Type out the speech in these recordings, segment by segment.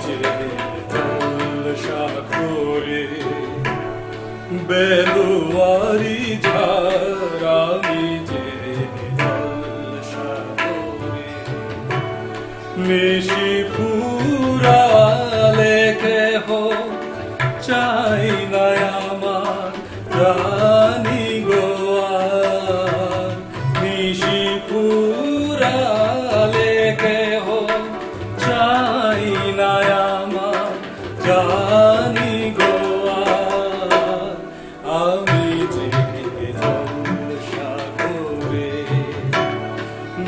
যে জলসাঘরে বেলুয়ারি ঝাড়, আমি যে জলসাঘরে নিশি ফুরালে কেহ চাই না আমার জানি গো আর। নিশি ফুরালে কেহ চাই না আমার জানি গো আর। আমি যে জলসাঘরে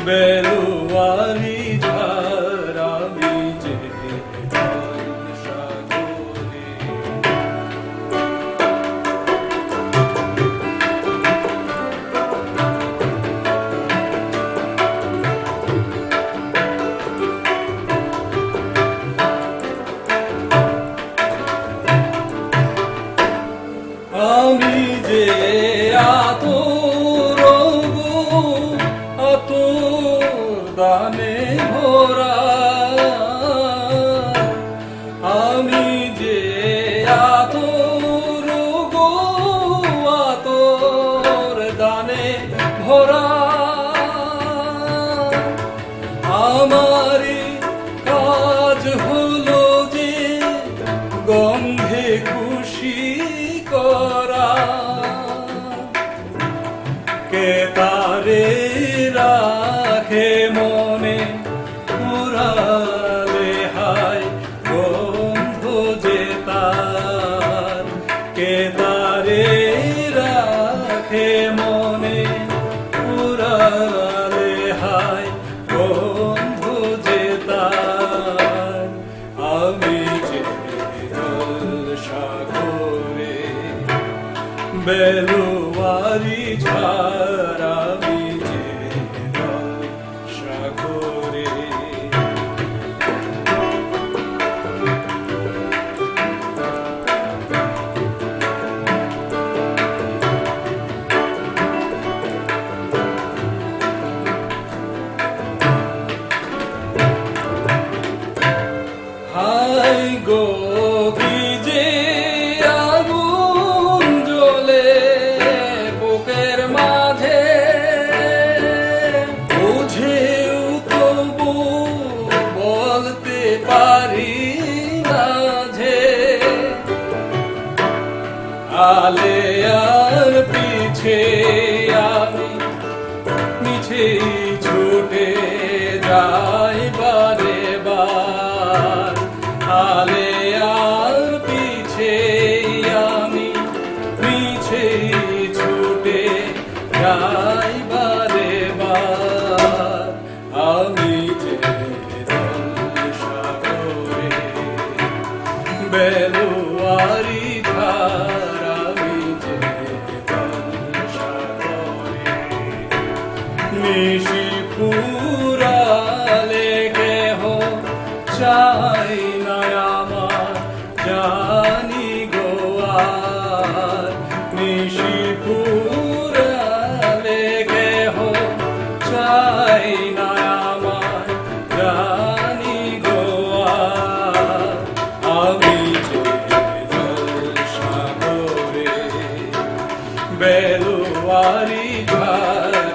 বেলুয়ারি ঝাড়, আমি যে জলসাঘরে। আমি যে আতর গো আতর দানে ভরা, আমি যে আতর গো আতর দানে ভরা। আমারই কাজ হলো যে গন্ধে খুশি করা, কে তারে রাখে মনে পুরালে হায় গন্ধ যে তার। কে তারে রাখে মনে পুরালে হায় গন্ধ যে তার। আমি যে জলসাঘরে বেলুয়ারি ঝাড়, আমি যে জলসাঘরে। হাই গো কি যে আগুন জ্বলে বুকের মাঝে, বুঝেও তবু বলতে পারি না যে আলে আর পিছে আমি মিছে ছুটে যাই বারে বার। আলে আর পিছে আমি মিছে ছুটে যাই বারে বার। আমি যে জলসাঘরে বেলুয়ারি ঝাড়, আমি যে জলসাঘরে। নিশি ফুরালে কেহ চাই না আমার জানি গো আর। নিশি ফুরালে কেহ চাই না আমার জানি গো আর। আমি যে জলসাঘরে বেলুয়ারি ঝাড়,